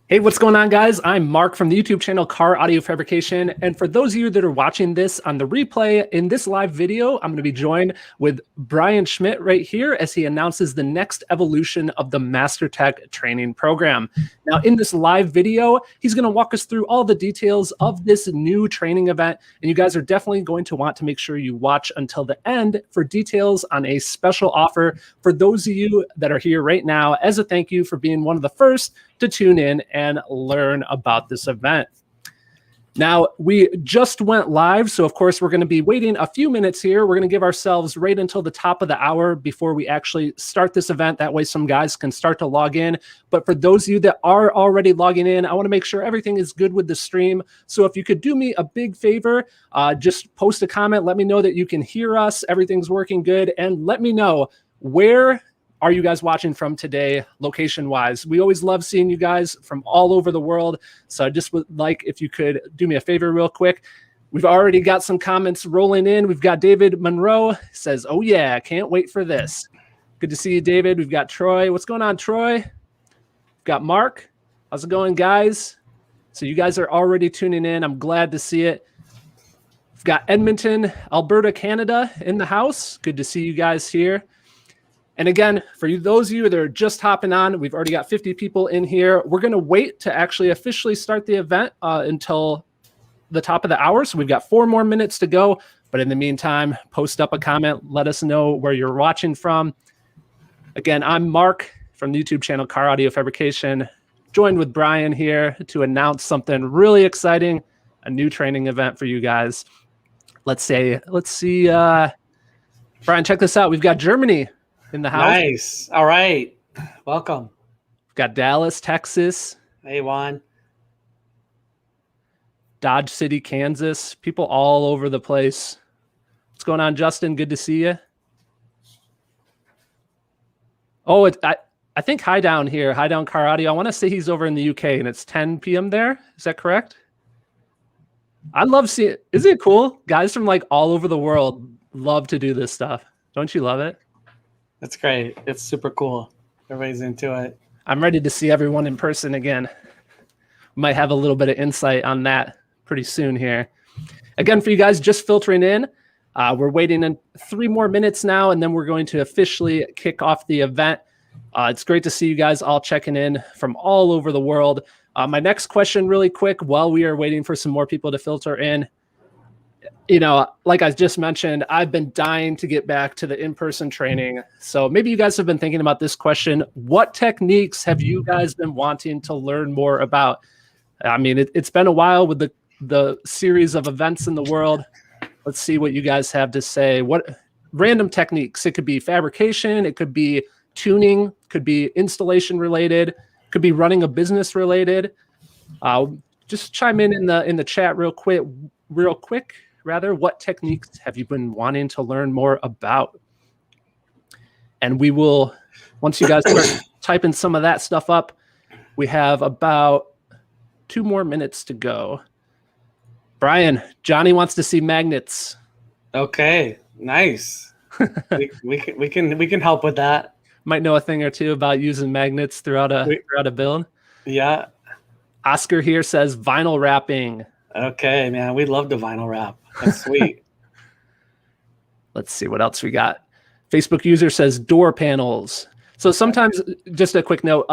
Hey, what's going on, guys? I'm Mark from the YouTube channel Car Audio Fabrication. And for those of you that are watching this on the replay, in this live video, I'm going to be joined with Bryan Schmidt right here as he announces the next evolution of the MasterTech training program. Now, in this live video, he's going to walk us through all the details of this new training event. And you guys are definitely going to want to make sure you watch until the end for details on a special offer for those of you that are here right now as a thank you for being one of the first to tune in and learn about this event. Now, we just went live, so of course we're going to be waiting a few minutes here. We're going to give ourselves right until the top of the hour before we actually start this event. That way some guys can start to log in. But for those of you that are already logging in, I want to make sure everything is good with the stream. So if you could do me a big favor, just post a comment. Let me know that you can hear us. Everything's working good. And let me know where are you guys watching from today, location-wise. We always love seeing you guys from all over the world. So I just would like if you could do me a favor real quick. We've already got some comments rolling in. We've got David Monroe says, oh yeah, can't wait for this. Good to see you, David. We've got Troy. What's going on, Troy? We've got Mark. How's it going, guys? So you guys are already tuning in. I'm glad to see it. We've got Edmonton, Alberta, Canada in the house. Good to see you guys here. And again, for you, those of you that are just hopping on, we've already got 50 people in here. We're going to wait to actually officially start the event until the top of the hour. So we've got 4 more minutes to go. But in the meantime, post up a comment. Let us know where you're watching from. Again, I'm Mark from the YouTube channel Car Audio Fabrication, joined with Bryan here to announce something really exciting, a new training event for you guys. Let's see. Bryan, check this out. We've got Germany in the house. Nice. All right. Welcome. We've got Dallas, Texas. Hey, Juan. Dodge City, Kansas. People all over the place. What's going on, Justin? Good to see you. Oh, I think High Down here, High Down Car Audio. I want to say he's over in the UK and it's 10 p.m. there. Is that correct? I love seeing it. Isn't it cool? Guys from like all over the world love to do this stuff. Don't you love it? That's great. It's super cool. Everybody's into it. I'm ready to see everyone in person again. Might have a little bit of insight on that pretty soon here. Again, for you guys just filtering in, we're waiting in 3 more minutes now, and then we're going to officially kick off the event. It's great to see you guys all checking in from all over the world. My next question really quick while we are waiting for some more people to filter in. You know, like I just mentioned, I've been dying to get back to the in-person training. So maybe you guys have been thinking about this question. What techniques have you guys been wanting to learn more about? I mean, it's been a while with the series of events in the world. Let's see what you guys have to say. What random techniques? It could be fabrication. It could be tuning. Could be installation related. Could be running a business related. Just chime in the chat real quick. What techniques have you been wanting to learn more about? And we will, once you guys start typing some of that stuff up, we have about 2 more minutes to go. Bryan, Johnny wants to see magnets. Okay, nice. we can help with that. Might know a thing or two about using magnets throughout a build. Yeah. Oscar here says vinyl wrapping. Okay, man, we love the vinyl wrap. That's sweet. Let's see what else we got. Facebook user says door panels. So sometimes, just a quick note,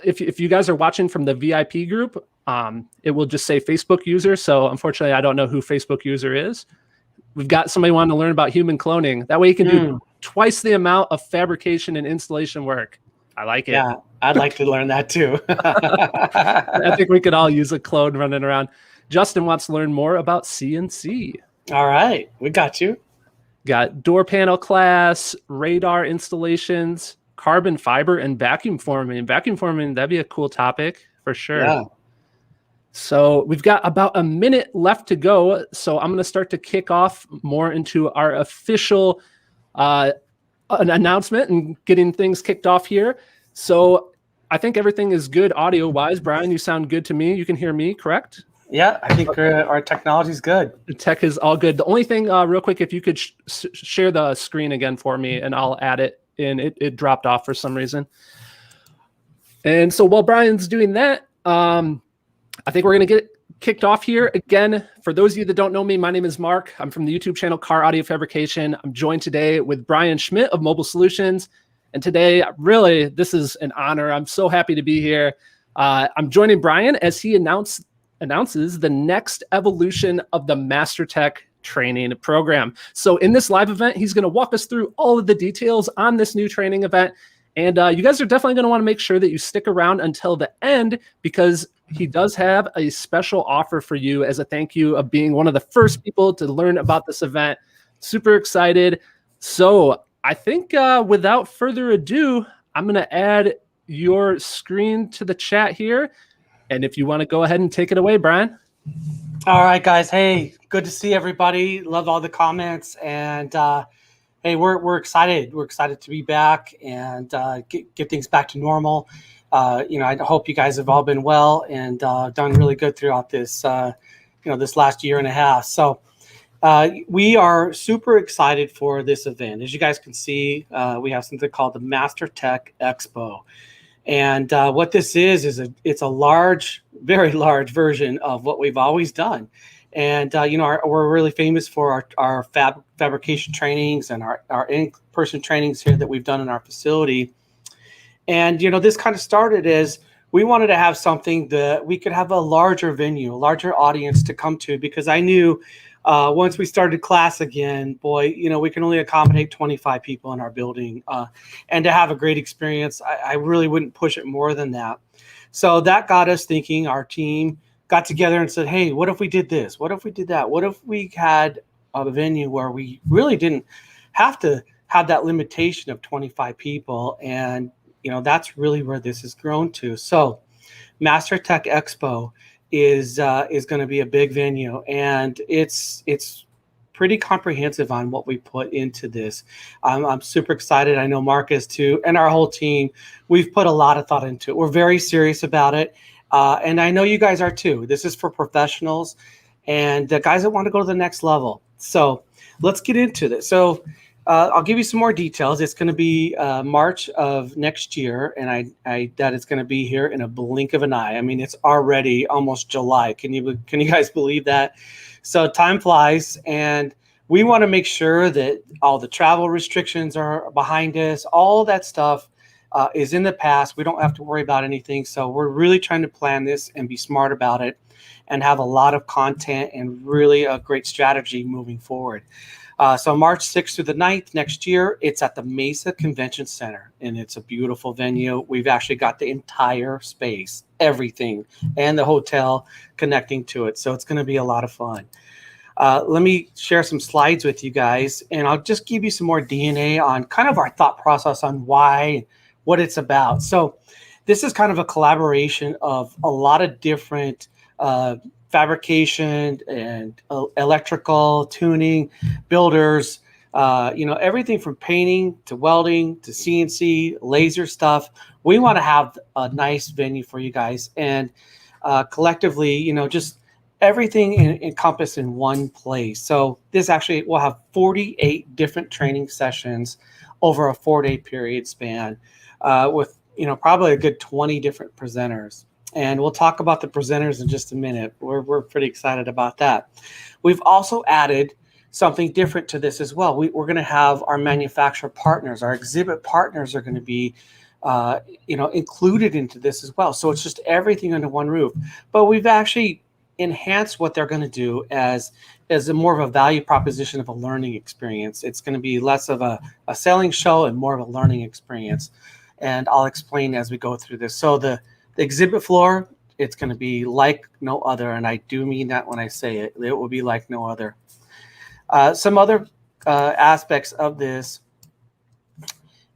if you guys are watching from the VIP group, it will just say Facebook user. So unfortunately, I don't know who Facebook user is. We've got somebody wanting to learn about human cloning. That way you can do twice the amount of fabrication and installation work. I like it. Yeah, I'd like to learn that too. I think we could all use a clone running around. Justin wants to learn more about CNC. All right, we got you. Got door panel class, radar installations, carbon fiber, and vacuum forming. Vacuum forming, that'd be a cool topic for sure. Yeah. So we've got about a minute left to go. So I'm going to start to kick off more into our official an announcement and getting things kicked off here. So I think everything is good audio-wise. Bryan, you sound good to me. You can hear me, correct? Yeah, I think our technology is good. The tech is all good. The only thing, real quick, if you could share the screen again for me, and I'll add it in. It dropped off for some reason. And so while Bryan's doing that, I think we're going to get kicked off here. Again, for those of you that don't know me, my name is Mark. I'm from the YouTube channel Car Audio Fabrication. I'm joined today with Bryan Schmidt of Mobile Solutions. And today, really, this is an honor. I'm so happy to be here. I'm joining Bryan as he announces the next evolution of the MasterTech training program. So in this live event, he's going to walk us through all of the details on this new training event. And you guys are definitely going to want to make sure that you stick around until the end, because he does have a special offer for you as a thank you of being one of the first people to learn about this event. Super excited. So I think without further ado, I'm going to add your screen to the chat here. And if you want to go ahead and take it away, Bryan. All right, guys. Hey, good to see everybody. Love all the comments. And hey, we're excited. We're excited to be back and get things back to normal. I hope you guys have all been well and done really good throughout this, this last year and a half. So we are super excited for this event. As you guys can see, we have something called the MasterTech Expo. And what this is it's a large, very large version of what we've always done. And, we're really famous for our fabrication trainings and our in-person trainings here that we've done in our facility. And, this kind of started as we wanted to have something that we could have a larger venue, a larger audience to come to, because I knew once we started class again, boy, we can only accommodate 25 people in our building. And to have a great experience, I really wouldn't push it more than that. So that got us thinking. Our team got together and said, hey, what if we did this? What if we did that? What if we had a venue where we really didn't have to have that limitation of 25 people? And, that's really where this has grown to. So MasterTech Expo is going to be a big venue, and it's pretty comprehensive on what we put into this. I'm super excited. I know Mark is too, and our whole team. We've put a lot of thought into it. We're very serious about it, and I know you guys are too. This is for professionals and the guys that want to go to the next level. So let's get into this. So I'll give you some more details. It's going to be March of next year, and that it's going to be here in a blink of an eye. I mean, it's already almost July. Can you guys believe that? So time flies, and we want to make sure that all the travel restrictions are behind us. All that stuff is in the past. We don't have to worry about anything. So we're really trying to plan this and be smart about it and have a lot of content and really a great strategy moving forward. So March 6th through the 9th next year, it's at the Mesa Convention Center, and it's a beautiful venue. We've actually got the entire space, everything, and the hotel connecting to it. So it's going to be a lot of fun. Let me share some slides with you guys, and I'll just give you some more DNA on kind of our thought process on why, what it's about. So this is kind of a collaboration of a lot of different fabrication and electrical tuning builders, everything from painting to welding to CNC laser stuff. We want to have a nice venue for you guys, and collectively, just everything encompassed in one place. So this actually will have 48 different training sessions over a 4-day period span, with probably a good 20 different presenters. And we'll talk about the presenters in just a minute. We're pretty excited about that. We've also added something different to this as well. We're going to have our manufacturer partners, our exhibit partners are going to be, included into this as well. So it's just everything under one roof. But we've actually enhanced what they're going to do as a more of a value proposition of a learning experience. It's going to be less of a selling show and more of a learning experience. And I'll explain as we go through this. So the exhibit floor, it's going to be like no other, and I do mean that when I say it. It will be like no other. Some other aspects of this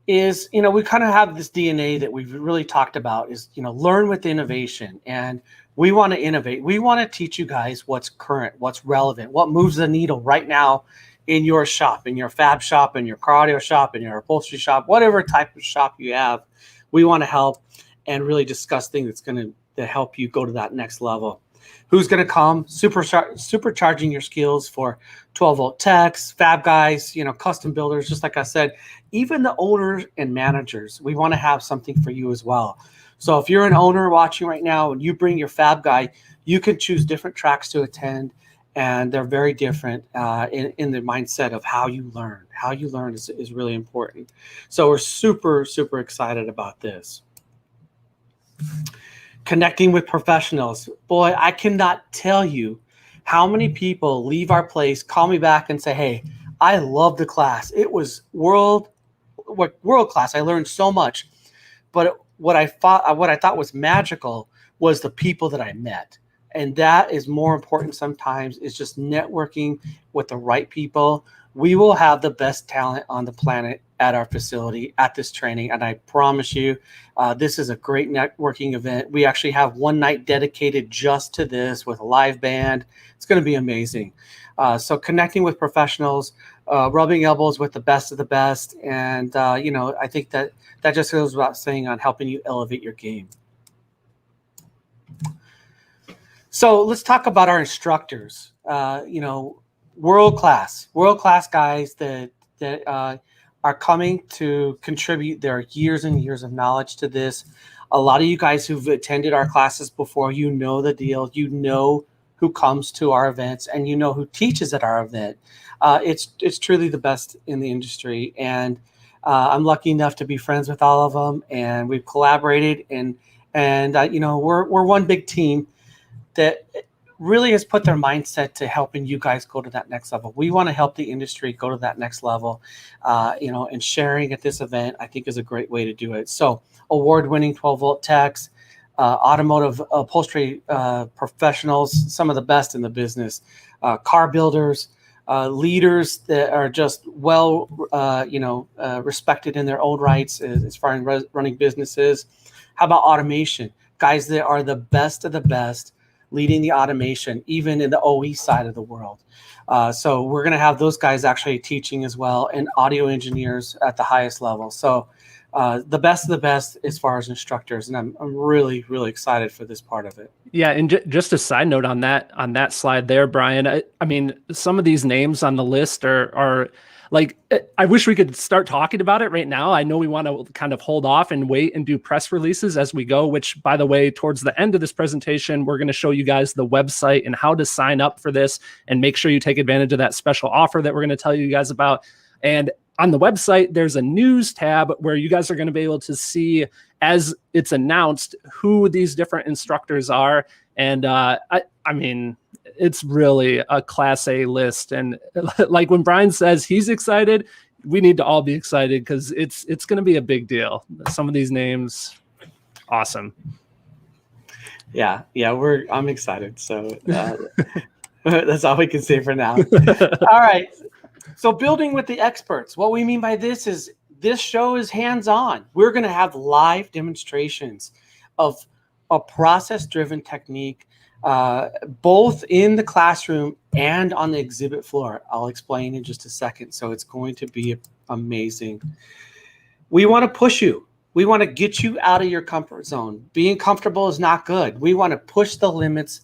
is, we kind of have this DNA that we've really talked about is, learn with innovation, and we want to innovate. We want to teach you guys what's current, what's relevant, what moves the needle right now in your shop, in your fab shop, in your car audio shop, in your upholstery shop, whatever type of shop you have. We want to help and really discuss things that's going to help you go to that next level. Who's going to come? Supercharging your skills for 12-volt techs, fab guys, custom builders, just like I said, even the owners and managers. We want to have something for you as well. So if you're an owner watching right now and you bring your fab guy, you can choose different tracks to attend, and they're very different in the mindset of how you learn. How you learn is really important. So we're super, super excited about this. Connecting with professionals. Boy, I cannot tell you how many people leave our place, call me back and say, hey, I love the class. It was world class. I learned so much. But what I thought was magical was the people that I met. And that is more important sometimes, is just networking with the right people. We will have the best talent on the planet at our facility at this training. And I promise you, this is a great networking event. We actually have one night dedicated just to this with a live band. It's going to be amazing. So connecting with professionals, rubbing elbows with the best of the best. And, I think that just goes without saying on helping you elevate your game. So let's talk about our instructors. World class guys that are coming to contribute their years and years of knowledge to this. A lot of you guys who've attended our classes before, you know the deal. You know who comes to our events, and you know who teaches at our event. It's truly the best in the industry, and I'm lucky enough to be friends with all of them, and we've collaborated, and we're one big team that really has put their mindset to helping you guys go to that next level. We want to help the industry go to that next level, and sharing at this event, I think, is a great way to do it. So award-winning 12-volt techs, automotive upholstery professionals, some of the best in the business, car builders, leaders that are just respected in their own rights as far as running businesses. How about automation? Guys that are the best of the best, leading the automation, even in the OE side of the world. So we're going to have those guys actually teaching as well, and audio engineers at the highest level. So the best of the best as far as instructors, and I'm really, really excited for this part of it. Yeah, and just a side note on that slide there, Brian. I mean, some of these names on the list are like, I wish we could start talking about it right now. I know we want to kind of hold off and wait and do press releases as we go, which, by the way, towards the end of this presentation, we're going to show you guys the website and how to sign up for this, and make sure you take advantage of that special offer that we're going to tell you guys about. And on the website, there's a news tab where you guys are going to be able to see, as it's announced, who these different instructors are. And I mean, it's really a Class A list. And like when Brian says he's excited, we need to all be excited, because it's going to be a big deal. Some of these names, awesome. Yeah, I'm excited. So that's all we can say for now. All right. So building with the experts, what we mean by this is this show is hands-on. We're going to have live demonstrations of a process-driven technique, both in the classroom and on the exhibit floor. I'll explain in just a second. So it's going to be amazing. We want to push you. We want to get you out of your comfort zone. Being comfortable is not good. We want to push the limits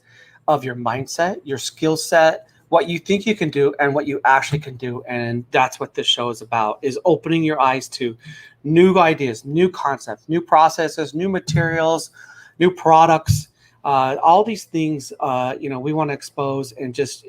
of your mindset, your skill set, what you think you can do, and what you actually can do. And that's what this show is about, is opening your eyes to new ideas, new concepts, new processes, new materials, new products, all these things, we want to expose and just,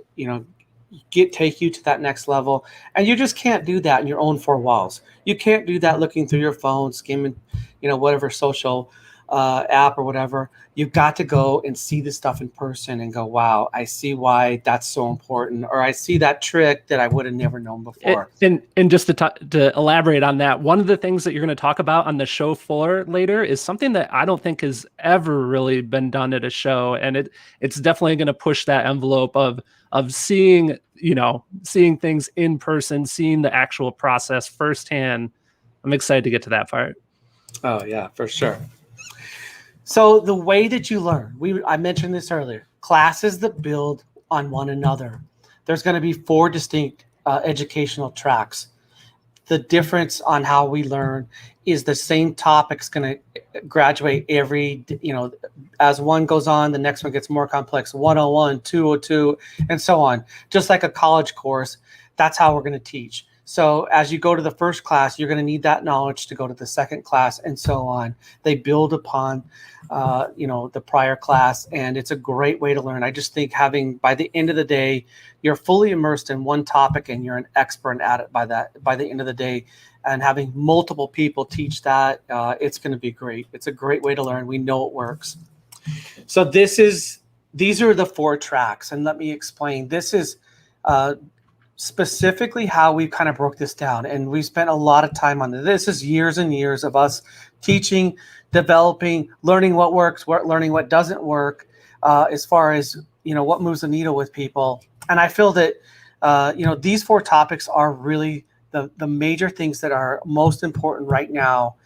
take you to that next level. And you just can't do that in your own four walls. You can't do that looking through your phone, skimming, whatever social app or whatever. You've got to go and see this stuff in person and go, wow, I see why that's so important, or I see that trick that I would have never known before. And just to elaborate on that, one of the things that you're going to talk about on the show floor later is something that I don't think has ever really been done at a show, and it's definitely going to push that envelope of seeing things in person, seeing the actual process firsthand. I'm excited to get to that part. Oh yeah, for sure. So the way that you learn, I mentioned this earlier, classes that build on one another. There's going to be 4 distinct educational tracks. The difference on how we learn is the same topic's going to graduate every, as one goes on, the next one gets more complex, 101, 202, and so on. Just like a college course, that's how we're going to teach. So as you go to the first class, you're going to need that knowledge to go to the second class, and so on. They build upon, the prior class, and it's a great way to learn. I just think having, by the end of the day, you're fully immersed in one topic, and you're an expert at it by the end of the day. And having multiple people teach that, it's going to be great. It's a great way to learn. We know it works. So these are the 4 tracks, and let me explain. This is specifically how we kind of broke this down, and we spent a lot of time on this. This is years and years of us teaching, developing, learning what works, learning what doesn't work, as far as what moves the needle with people. And I feel that these 4 topics are really the major things that are most important right now,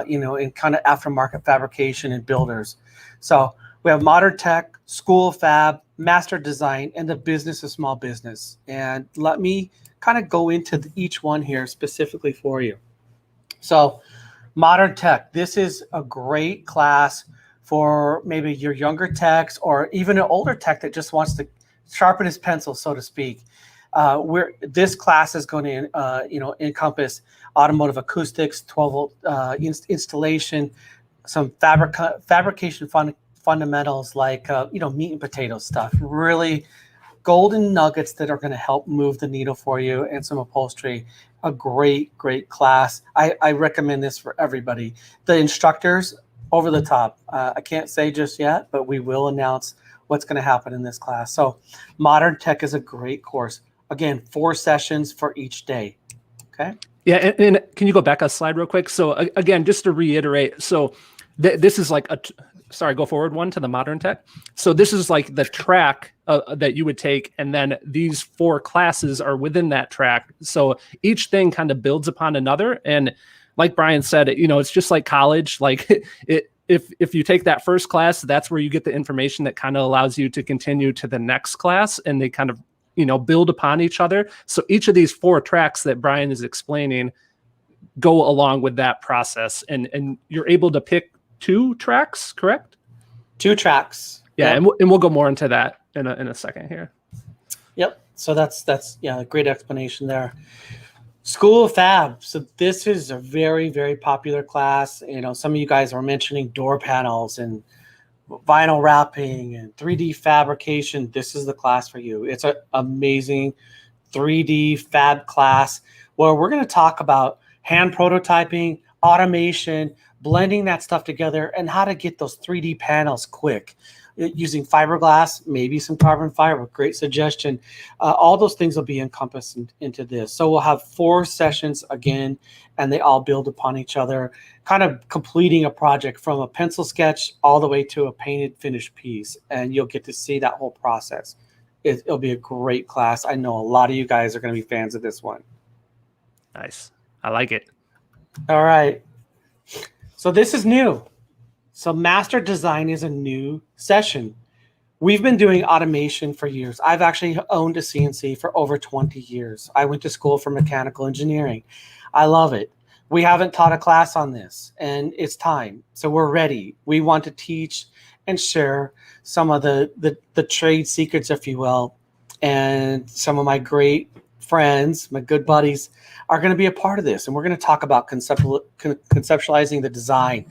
in kind of aftermarket fabrication and builders. So we have MasterTech, School of Fab, Master Design, and the Business of Small Business. And let me kind of go into each one here specifically for you. So MasterTech, this is a great class for maybe your younger techs or even an older tech that just wants to sharpen his pencil, so to speak. This class is going to encompass automotive acoustics, 12-volt installation, some fabrication fundamentals like meat and potato stuff, really golden nuggets that are going to help move the needle for you, and some upholstery. A great class. I recommend this for everybody. The instructors, over the top. I can't say just yet, but we will announce what's going to happen in this class. So MasterTech is a great course. Again, 4 sessions for each day. Okay. Yeah, and can you go back a slide real quick? So again, just to reiterate, so this is like go forward one to the MasterTech. So this is like the track that you would take, and then these 4 classes are within that track. So each thing kind of builds upon another. And like Bryan said, it's just like college. Like if you take that first class, that's where you get the information that kind of allows you to continue to the next class, and they kind of build upon each other. So each of these 4 tracks that Bryan is explaining go along with that process, and you're able to pick 2 tracks, correct? 2 tracks. Yeah, yep. and we'll go more into that in a second here. Yep. So that's a great explanation there. School of Fab. So this is a very, very popular class. Some of you guys are mentioning door panels and vinyl wrapping and 3D fabrication. This is the class for you. It's an amazing 3D fab class where we're going to talk about hand prototyping, automation, blending that stuff together, and how to get those 3D panels quick using fiberglass, maybe some carbon fiber. Great suggestion. All those things will be encompassed into this. So we'll have 4 sessions again, and they all build upon each other, kind of completing a project from a pencil sketch all the way to a painted finished piece. And you'll get to see that whole process. It'll be a great class. I know a lot of you guys are going to be fans of this one. Nice. I like it. All right. So this is new. So Master Design is a new session. We've been doing automation for years. I've actually owned a CNC for over 20 years. I went to school for mechanical engineering. I love it. We haven't taught a class on this, and it's time. So we're ready. We want to teach and share some of the trade secrets, if you will. And some of my great friends, my good buddies, are going to be a part of this. And we're going to talk about conceptualizing the design,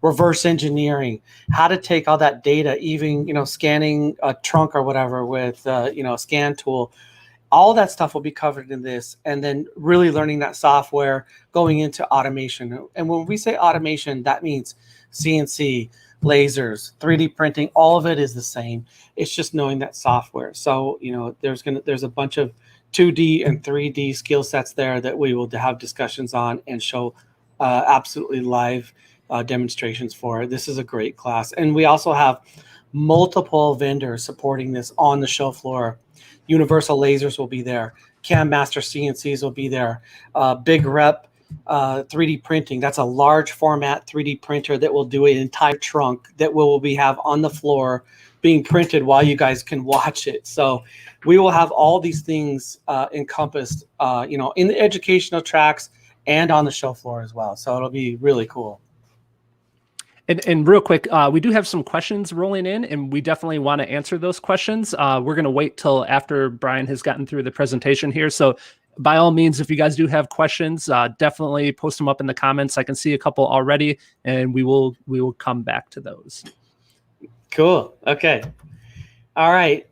reverse engineering, how to take all that data, even scanning a trunk or whatever with a scan tool. All that stuff will be covered in this, and then really learning that software, going into automation. And when we say automation, that means CNC, lasers, 3D printing. All of it is the same. It's just knowing that software. So there's a bunch of 2D and 3D skill sets there that we will have discussions on and show absolutely live demonstrations for. This is a great class. And we also have multiple vendors supporting this on the show floor. Universal Lasers will be there. Cam Master CNCs will be there. Big Rep 3D printing. That's a large format 3D printer that will do an entire trunk that will have on the floor being printed while you guys can watch it. So we will have all these things encompassed, in the educational tracks and on the show floor as well. So it'll be really cool. And real quick, we do have some questions rolling in, and we definitely want to answer those questions. We're going to wait till after Bryan has gotten through the presentation here. So by all means, if you guys do have questions, definitely post them up in the comments. I can see a couple already, and we will come back to those. Cool. Okay. All right.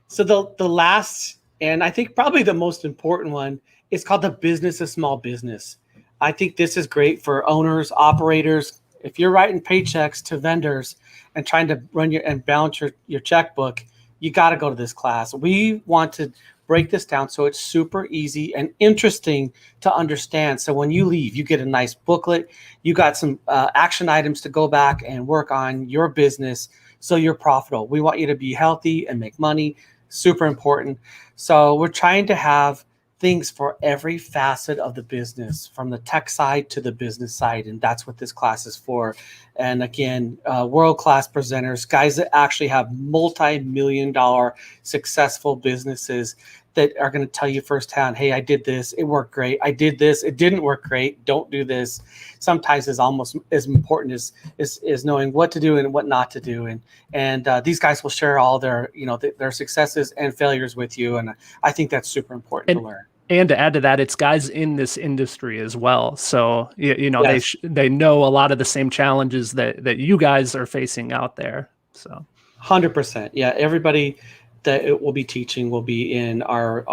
So the last, and I think probably the most important one, is called the business of small business. I think this is great for owners, operators. If you're writing paychecks to vendors and trying to run and balance your checkbook, you got to go to this class. We want to break this down so it's super easy and interesting to understand. So when you leave, you get a nice booklet. You got some action items to go back and work on your business so you're profitable. We want you to be healthy and make money. Super important. So we're trying to have things for every facet of the business, from the tech side to the business side. And that's what this class is for. And again, world-class presenters, guys that actually have multi-million-dollar successful businesses that are going to tell you firsthand, hey, I did this, it worked great. I did this, it didn't work great. Don't do this. Sometimes is almost as important as knowing what to do and what not to do. And these guys will share all their, their successes and failures with you. And I think that's super important to learn. And to add to that, it's guys in this industry as well. So, Yes. they know a lot of the same challenges that you guys are facing out there. So 100%. Yeah. Everybody that it will be teaching will be in our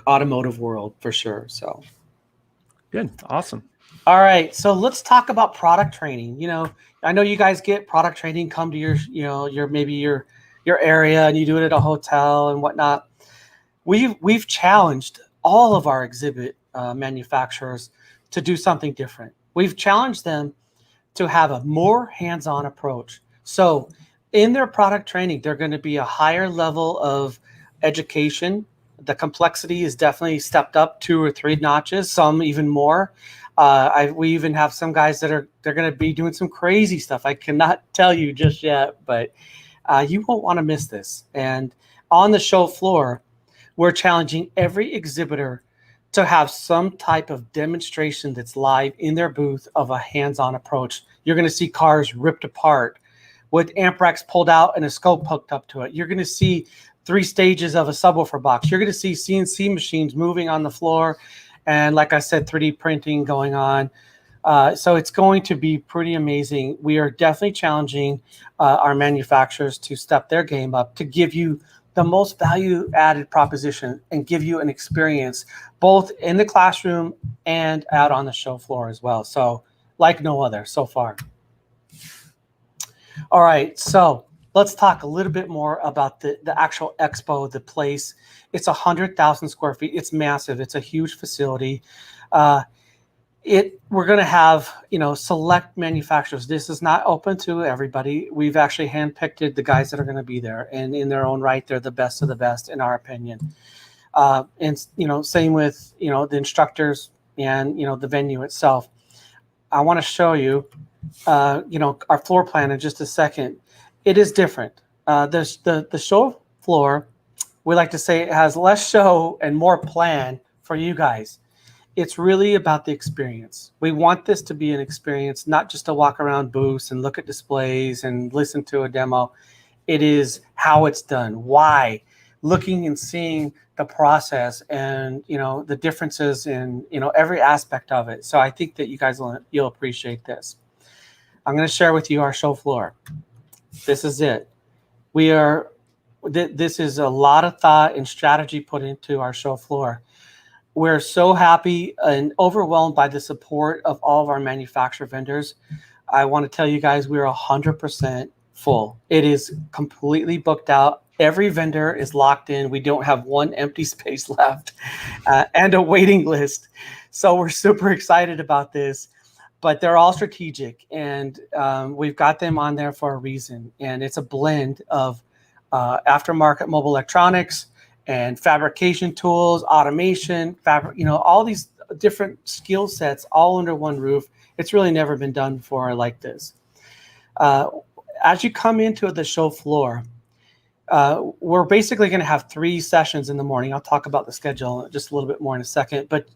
automotive world for sure. So good. Awesome. All right. So let's talk about product training. I know you guys get product training, come to your maybe your area, and you do it at a hotel and whatnot. We've challenged all of our exhibit manufacturers to do something different. We've challenged them to have a more hands-on approach. So in their product training, they're going to be a higher level of education. The complexity is definitely stepped up 2 or 3 notches, some even more. We even have some guys they're going to be doing some crazy stuff. I cannot tell you just yet, but you won't want to miss this. And on the show floor, we're challenging every exhibitor to have some type of demonstration that's live in their booth of a hands-on approach. You're going to see cars ripped apart with amp racks pulled out and a scope hooked up to it. You're going to see 3 stages of a subwoofer box. You're going to see CNC machines moving on the floor. And like I said, 3D printing going on. So it's going to be pretty amazing. We are definitely challenging our manufacturers to step their game up, to give you the most value-added proposition and give you an experience both in the classroom and out on the show floor as well. So like no other so far. All right, so let's talk a little bit more about the actual expo, the place. It's 100,000 square feet. It's massive. It's a huge facility. We're going to have, select manufacturers. This is not open to everybody. We've actually handpicked the guys that are going to be there, and in their own right, they're the best of the best, in our opinion. And same with the instructors and the venue itself. I want to show you, our floor plan in just a second. It is different. The show floor, we like to say, it has less show and more plan for you guys. It's really about the experience. We want this to be an experience, not just to walk around booths and look at displays and listen to a demo. It is how it's done, why, looking and seeing the process and, the differences in, every aspect of it. So I think that you guys you'll appreciate this. I'm going to share with you our show floor. This is it. This is a lot of thought and strategy put into our show floor. We're so happy and overwhelmed by the support of all of our manufacturer vendors. I want to tell you guys, we're 100% full. It is completely booked out. Every vendor is locked in. We don't have one empty space left and a waiting list. So we're super excited about this, but they're all strategic, and we've got them on there for a reason. And it's a blend of aftermarket mobile electronics and fabrication tools, automation, all these different skill sets all under one roof. It's really never been done before like this. As you come into the show floor, we're basically going to have 3 sessions in the morning. I'll talk about the schedule just a little bit more in a second, but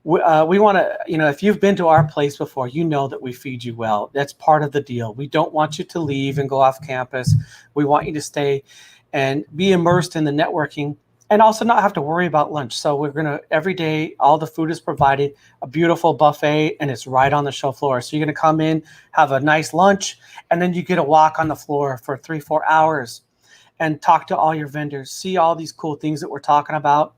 we want to, if you've been to our place before, that we feed you well. That's part of the deal. We don't want you to leave and go off campus. We want you to stay and be immersed in the networking and also not have to worry about lunch. So we're gonna, every day, all the food is provided, a beautiful buffet, and it's right on the show floor. So you're gonna come in, have a nice lunch, and then you get a walk on the floor for 3-4 hours and talk to all your vendors, see all these cool things that we're talking about.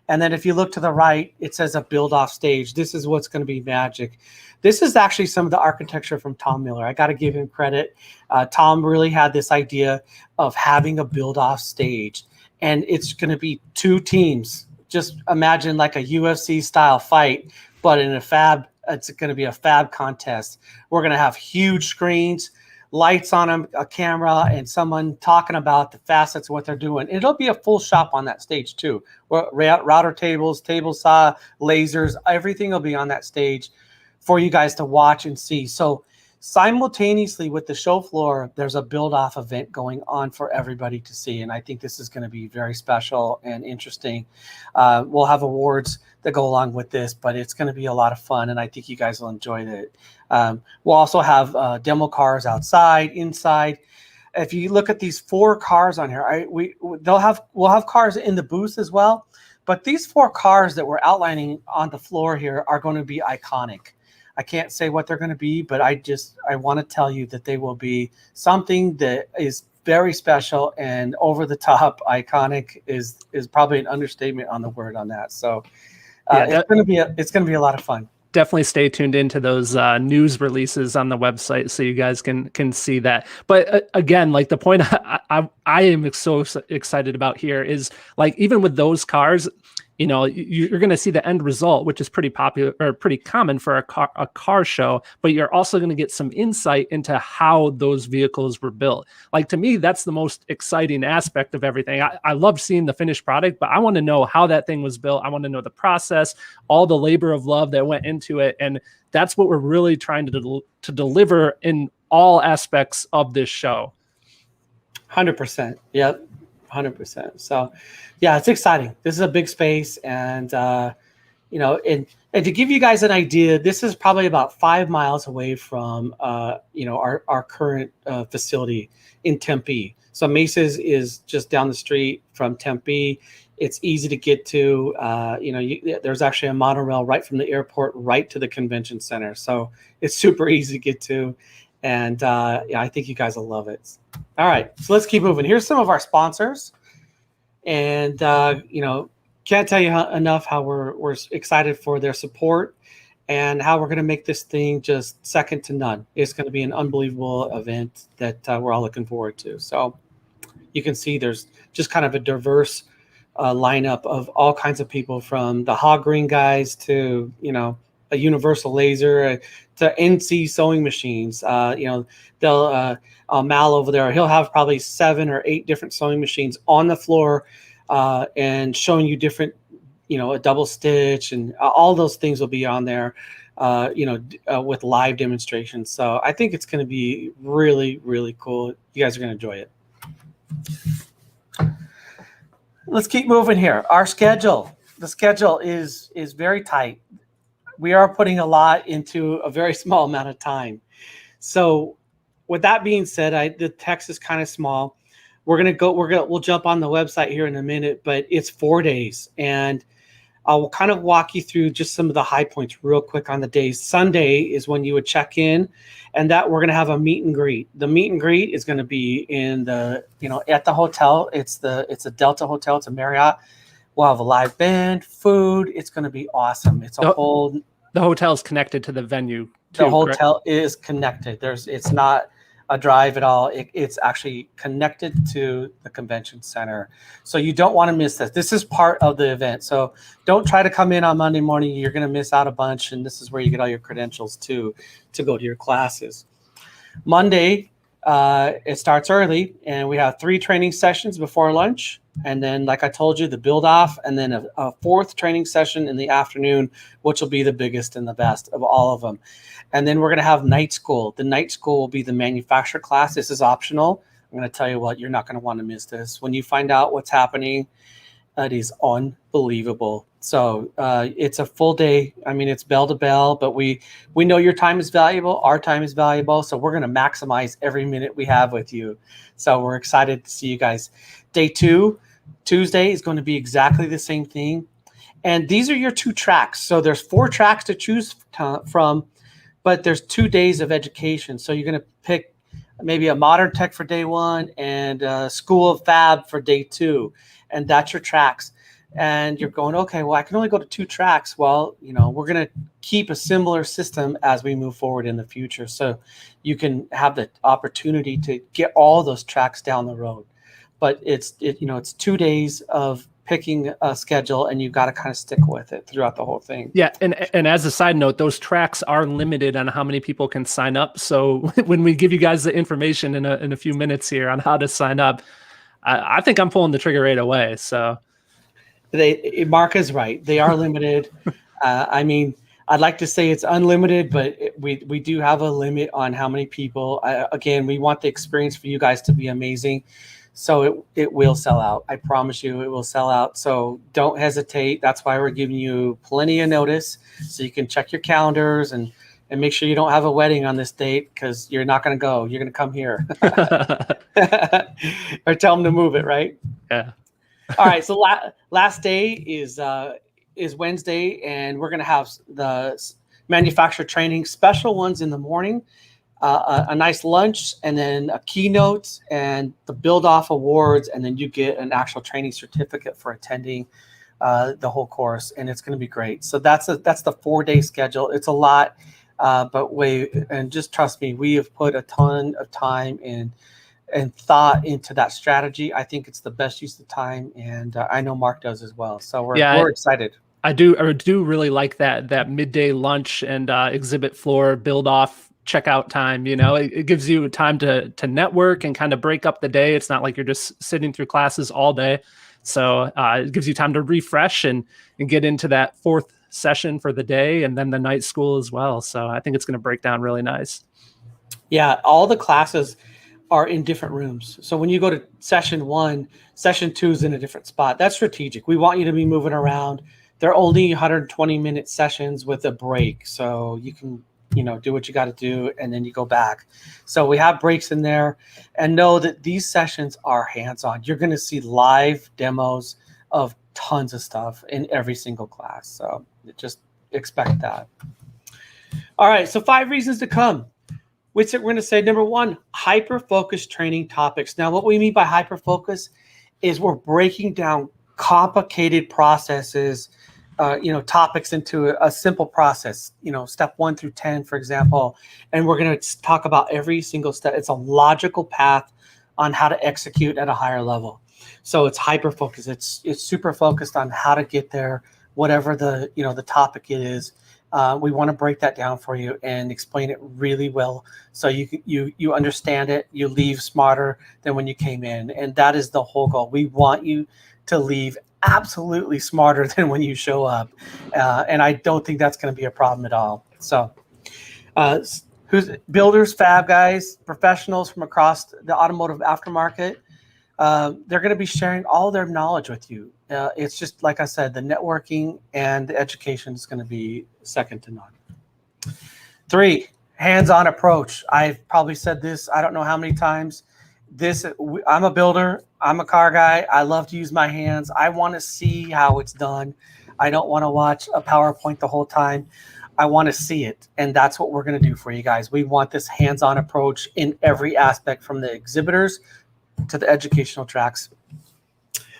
And then if you look to the right, it says a build off stage. This is what's going to be magic. This is actually some of the architecture from Tom Miller. I got to give him credit. Tom really had this idea of having a build off stage, and it's going to be 2 teams. Just imagine like a UFC style fight, but in a fab, it's going to be a fab contest. We're going to have huge screens, lights on them, a camera, and someone talking about the facets of what they're doing. It'll be a full shop on that stage too. Router tables, table saw, lasers, everything will be on that stage for you guys to watch and see. So simultaneously with the show floor, there's a build-off event going on for everybody to see, and I think this is going to be very special and interesting. We'll have awards that go along with this, but it's going to be a lot of fun, and I think you guys will enjoy it. We'll also have demo cars outside, inside. If you look at these 4 cars on here, we'll have cars in the booth as well, but these 4 cars that we're outlining on the floor here are going to be iconic. I can't say what they're going to be, but I want to tell you that they will be something that is very special and over the top. Iconic is probably an understatement on the word on that. So it's going to be a lot of fun. Definitely stay tuned into those news releases on the website so you guys can see that. But again, like the point I am so excited about here is, like, even with those cars, you know, you're going to see the end result, which is pretty popular or pretty common for a car show, but you're also going to get some insight into how those vehicles were built. Like, to me, that's the most exciting aspect of everything. I love seeing the finished product, but I want to know how that thing was built. I want to know the process, all the labor of love that went into it. And that's what we're really trying to deliver in all aspects of this show. 100%. Yep. 100%. So yeah, it's exciting. This is a big space, and you know, and to give you guys an idea, this is probably about 5 miles away from you know, our current facility in Tempe. So Mesa's is just down the street from Tempe. It's easy to get to. You know, there's actually a monorail right from the airport right to the convention center, so it's super easy to get to. And yeah, I think you guys will love it. All right, so let's keep moving. Here's some of our sponsors, and you know, can't tell you enough how we're excited for their support and how we're going to make this thing just second to none. It's going to be an unbelievable event that we're all looking forward to. So you can see there's just kind of a diverse lineup of all kinds of people, from the hog green guys to, you know, a universal laser to NC sewing machines. You know, they'll Mal over there, he'll have probably 7 or 8 different sewing machines on the floor and showing you different, you know, a double stitch, and all those things will be on there, you know, with live demonstrations. So I think it's going to be really, really cool. You guys are going to enjoy it. Let's keep moving here. Our schedule. The schedule is very tight. We are putting a lot into a very small amount of time. So with that being said, the text is kind of small. We'll jump on the website here in a minute, but it's 4 days, and I will kind of walk you through just some of the high points real quick on the days. Sunday is when you would check in, and that we're going to have a meet and greet. The meet and greet is going to be in the, you know, at the hotel. It's a Delta hotel. It's a Marriott. We'll have a live band, food. It's going to be awesome. It's a whole. The hotel is connected to the venue too. The hotel is connected. It's not a drive at all. It's actually connected to the convention center. So you don't want to miss this. This is part of the event. So don't try to come in on Monday morning. You're going to miss out a bunch. And this is where you get all your credentials to go to your classes. Monday, it starts early, and we have 3 training sessions before lunch. And then, like I told you, the build off, and then a 4th training session in the afternoon, which will be the biggest and the best of all of them. And then we're going to have night school. The night school will be the manufacturer class. This is optional. I'm going to tell you what, you're not going to want to miss this. When you find out what's happening, it is unbelievable. So it's a full day. I mean, it's bell to bell, but we know your time is valuable. Our time is valuable. So we're going to maximize every minute we have with you. So we're excited to see you guys. Day 2, Tuesday is going to be exactly the same thing. And these are your 2 tracks. So there's 4 tracks to choose from, but there's 2 days of education. So you're going to pick maybe a modern tech for day 1 and a school of fab for day 2. And that's your tracks. And you're going, okay, well, I can only go to 2 tracks. Well, we're going to keep a similar system as we move forward in the future. So you can have the opportunity to get all those tracks down the road. But it's 2 days of picking a schedule, and you've got to kind of stick with it throughout the whole thing. Yeah, and as a side note, those tracks are limited on how many people can sign up. So when we give you guys the information in a few minutes here on how to sign up, I think I'm pulling the trigger right away. So Mark is right; they are limited. I mean, I'd like to say it's unlimited, but we do have a limit on how many people. Again, we want the experience for you guys to be amazing. So it will sell out. I promise you it will sell out. So don't hesitate. That's why we're giving you plenty of notice so you can check your calendars and make sure you don't have a wedding on this date, because you're not going to go. You're going to come here. Or tell them to move it, right? Yeah. All right. So last day is Wednesday, and we're going to have the manufacturer training, special ones in the morning. A nice lunch, and then a keynote and the build off awards, and then you get an actual training certificate for attending the whole course, and it's going to be great. So that's the 4-day schedule. It's a lot, but just trust me, we have put a ton of time and thought into that strategy. I think it's the best use of time, and I know Mark does as well. So we're excited. I do really like that midday lunch and exhibit floor build off checkout time. It gives you time to network and kind of break up the day. It's not like you're just sitting through classes all day. So it gives you time to refresh and get into that 4th session for the day, and then the night school as well. So I think it's going to break down really nice. Yeah, all the classes are in different rooms. So when you go to session 1, session 2 is in a different spot. That's strategic. We want you to be moving around. They're only 120-minute sessions with a break. So you can do what you got to do, and then you go back. So we have breaks in there, and know that these sessions are hands-on. You're going to see live demos of tons of stuff in every single class. So just expect that. All right. So 5 reasons to come. Which we're going to say, number 1, hyper-focused training topics. Now, what we mean by hyper-focus is we're breaking down complicated processes, topics into a simple process, step 1 through 10, for example, and we're going to talk about every single step. It's a logical path on how to execute at a higher level. So it's hyper focused. It's super focused on how to get there, whatever the topic it is. We want to break that down for you and explain it really well, so you understand it. You leave smarter than when you came in, and that is the whole goal. We want you to leave absolutely smarter than when you show up, and I don't think that's going to be a problem at all. So who's builders, fab guys, professionals from across the automotive aftermarket, they're going to be sharing all their knowledge with you. It's just like I said, the networking and the education is going to be second to none. 3, hands-on approach. I've probably said this I don't know how many times. I'm a builder. I'm a car guy. I love to use my hands. I want to see how it's done. I don't want to watch a PowerPoint the whole time. I want to see it. And that's what we're going to do for you guys. We want this hands-on approach in every aspect, from the exhibitors to the educational tracks.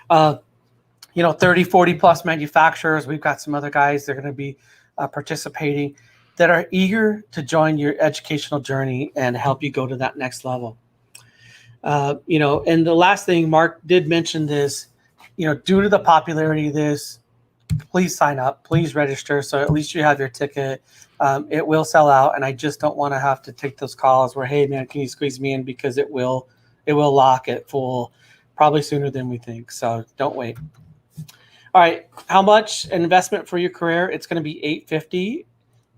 30, 40 plus manufacturers. We've got some other guys that are going to be participating that are eager to join your educational journey and help you go to that next level. And the last thing, Mark did mention this, due to the popularity of this, please sign up, please register. So at least you have your ticket. It will sell out. And I just don't want to have to take those calls where, hey man, can you squeeze me in? Because it will lock it full probably sooner than we think. So don't wait. All right. How much an investment for your career? It's going to be $850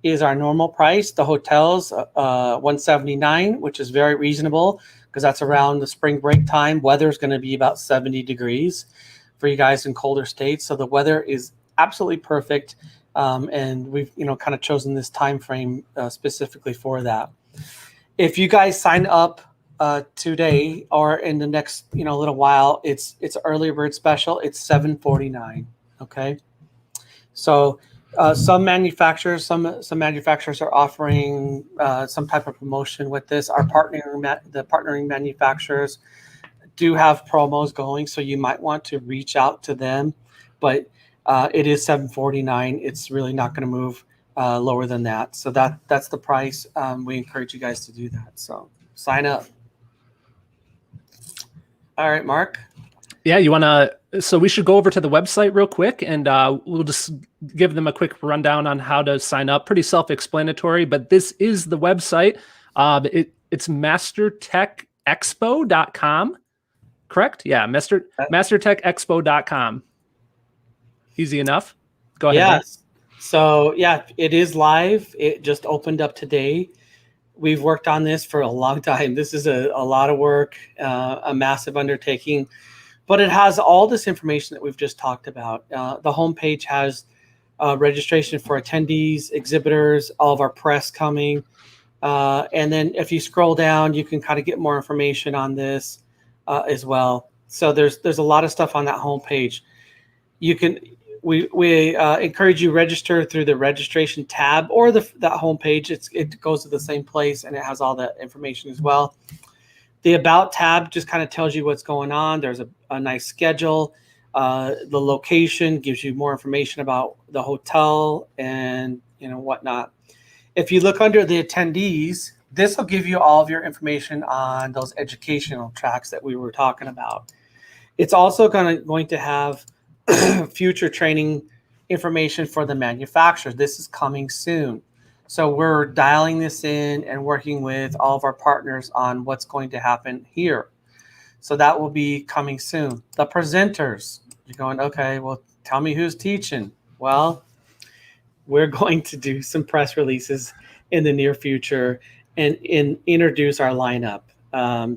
is our normal price. The hotel's $179, which is very reasonable, because that's around the spring break time. Weather's going to be about 70 degrees for you guys in colder states. So the weather is absolutely perfect. And we've, kind of chosen this time frame specifically for that. If you guys sign up today or in the next little while, it's early bird special. It's $749. Okay, so some manufacturers are offering some type of promotion with this. Our the partnering manufacturers do have promos going, so you might want to reach out to them, but it is $749. It's really not going to move lower than that. So that's the price. We encourage you guys to do that. So sign up. All right, Mark. Yeah, you want to, so we should go over to the website real quick, and we'll just give them a quick rundown on how to sign up. Pretty self-explanatory, but this is the website. It's MasterTechExpo.com, correct? Yeah, MasterTechExpo.com. Easy enough. Go ahead. Yes. So yeah, it is live. It just opened up today. We've worked on this for a long time. This is a lot of work, a massive undertaking, but it has all this information that we've just talked about. The homepage has registration for attendees, exhibitors, all of our press coming. And then if you scroll down, you can kind of get more information on this as well. So there's a lot of stuff on that homepage. We encourage you register through the registration tab or that homepage. It goes to the same place and it has all that information as well. The About tab just kind of tells you what's going on. There's a nice schedule. The location gives you more information about the hotel and whatnot. If you look under the attendees, this will give you all of your information on those educational tracks that we were talking about. It's also going to have future training information for the manufacturers. This is coming soon. So we're dialing this in and working with all of our partners on what's going to happen here. So that will be coming soon. The presenters, you're going, okay, well, tell me who's teaching. Well, we're going to do some press releases in the near future and introduce our lineup.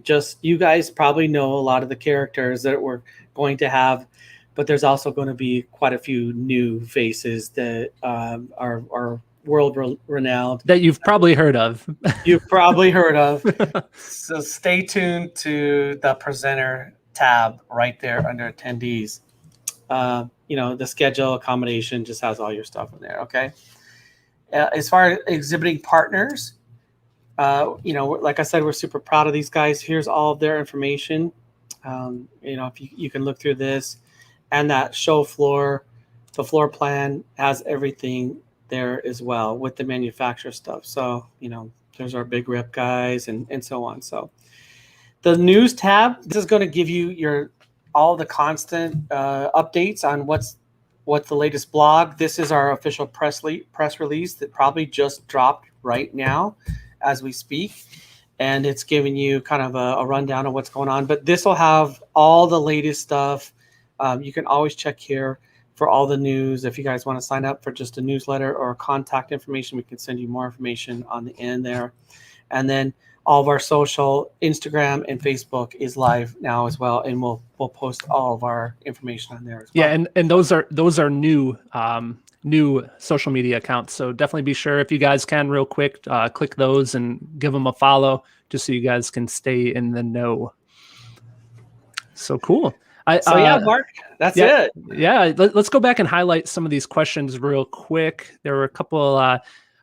Just you guys probably know a lot of the characters that we're going to have, but there's also going to be quite a few new faces that are world renowned. That you've probably heard of. You've probably heard of. So stay tuned to the presenter tab right there under attendees. The schedule accommodation just has all your stuff in there. Okay. As far as exhibiting partners, like I said, we're super proud of these guys. Here's all of their information. If you can look through this. And that show floor, the floor plan has everything there as well with the manufacturer stuff. So, there's our big rep guys and so on. So the news tab, this is going to give you all the constant updates on what's the latest blog. This is our official press release that probably just dropped right now as we speak. And it's giving you kind of a rundown of what's going on. But this will have all the latest stuff. You can always check here for all the news. If you guys want to sign up for just a newsletter or contact information, we can send you more information on the end there. And then all of our social, Instagram and Facebook is live now as well, and we'll post all of our information on there as well. Yeah, and those are new social media accounts. So definitely be sure, if you guys can, real quick, click those and give them a follow, just so you guys can stay in the know. So cool. Mark, that's it. Yeah, let's go back and highlight some of these questions real quick. There were a couple.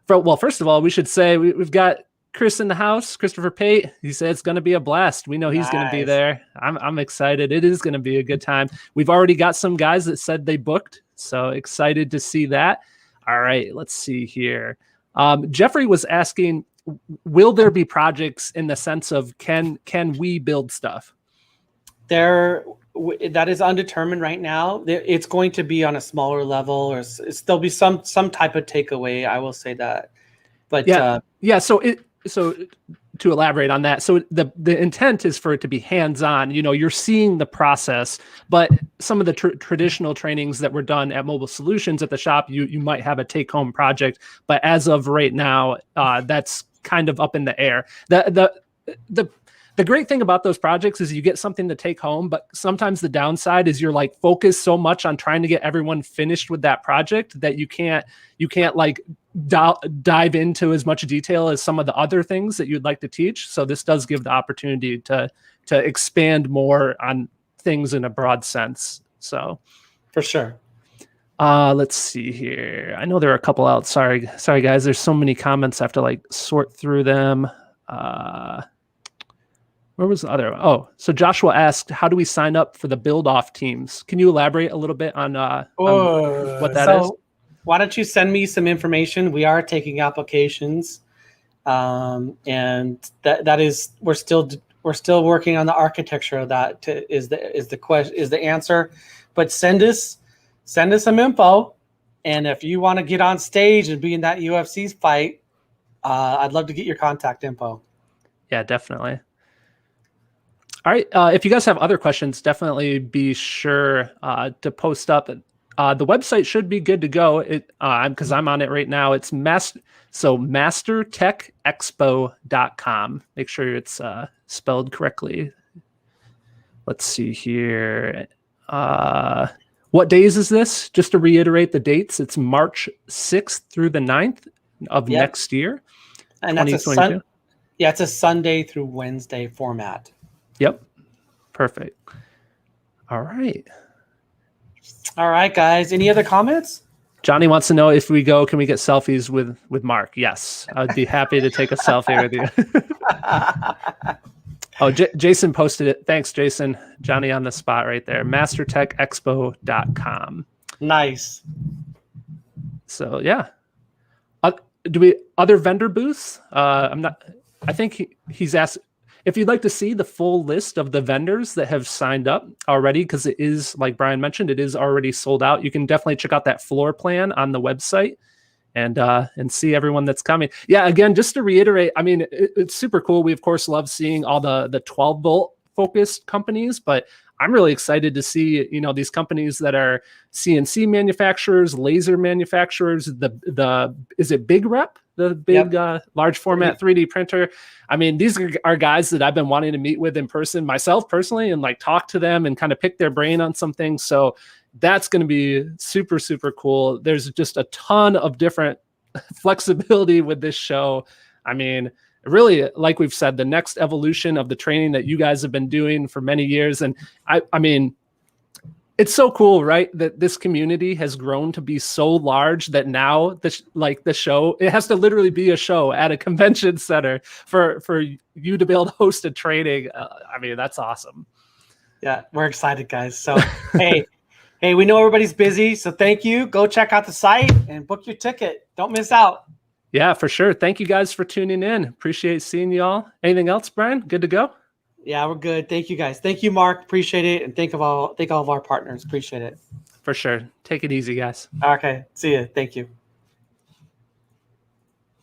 First of all, we should say we've got Chris in the house, Christopher Pate. He said it's going to be a blast. We know he's going to be there. I'm excited. It is going to be a good time. We've already got some guys that said they booked, so excited to see that. All right, let's see here. Jeffrey was asking, will there be projects in the sense of can we build stuff? That is undetermined right now. It's going to be on a smaller level, or there'll be some type of takeaway. I will say that. But So to elaborate on that, so the intent is for it to be hands-on. You're seeing the process, but some of the traditional trainings that were done at Mobile Solutions at the shop, you might have a take-home project, but as of right now, that's kind of up in the air. The the great thing about those projects is you get something to take home, but sometimes the downside is you're like focused so much on trying to get everyone finished with that project that you can't like dive into as much detail as some of the other things that you'd like to teach. So this does give the opportunity to expand more on things in a broad sense. So for sure. Let's see here. I know there are a couple out. Sorry guys. There's so many comments. I have to like sort through them. Where was the other? Oh, so Joshua asked, how do we sign up for the build off teams? Can you elaborate a little bit on what that is? Why don't you send me some information? We are taking applications. And that is, we're still working on the architecture of that is the answer, but send us some info. And if you want to get on stage and be in that UFC fight, I'd love to get your contact info. Yeah, definitely. All right. If you guys have other questions, definitely be sure to post up. The website should be good to go. Because I'm on it right now. It's MasterTechExpo.com. Make sure it's spelled correctly. Let's see here. What days is this? Just to reiterate the dates, it's March 6th through the 9th of next year. And that's it's a Sunday through Wednesday format. Yep. Perfect. All right. All right, guys. Any other comments? Johnny wants to know if we go, can we get selfies with Mark? Yes. I'd be happy to take a selfie with you. Oh, Jason posted it. Thanks, Jason. Johnny on the spot right there. MasterTechExpo.com. Nice. So, yeah. Other vendor booths? I think he's asked if you'd like to see the full list of the vendors that have signed up already, because it is, like Bryan mentioned, it is already sold out. You can definitely check out that floor plan on the website and see everyone that's coming. Yeah, again, just to reiterate, I mean, it's super cool. We, of course, love seeing all the 12-volt focused companies, but I'm really excited to see, these companies that are CNC manufacturers, laser manufacturers, is it Big Rep? The big, large format 3D printer. I mean, these are guys that I've been wanting to meet with in person myself personally and like talk to them and kind of pick their brain on some things. So that's going to be super, super cool. There's just a ton of different flexibility with this show. I mean, really, like we've said, the next evolution of the training that you guys have been doing for many years. And I mean, it's so cool, right? That this community has grown to be so large that now the show, it has to literally be a show at a convention center for you to be able to host a training. I mean, that's awesome. Yeah, we're excited, guys. So, hey, we know everybody's busy. So thank you. Go check out the site and book your ticket. Don't miss out. Yeah, for sure. Thank you guys for tuning in. Appreciate seeing y'all. Anything else, Bryan? Good to go? Yeah, we're good. Thank you, guys. Thank you, Mark. Appreciate it. And thank all of our partners. Appreciate it. For sure. Take it easy, guys. Okay. See you. Thank you.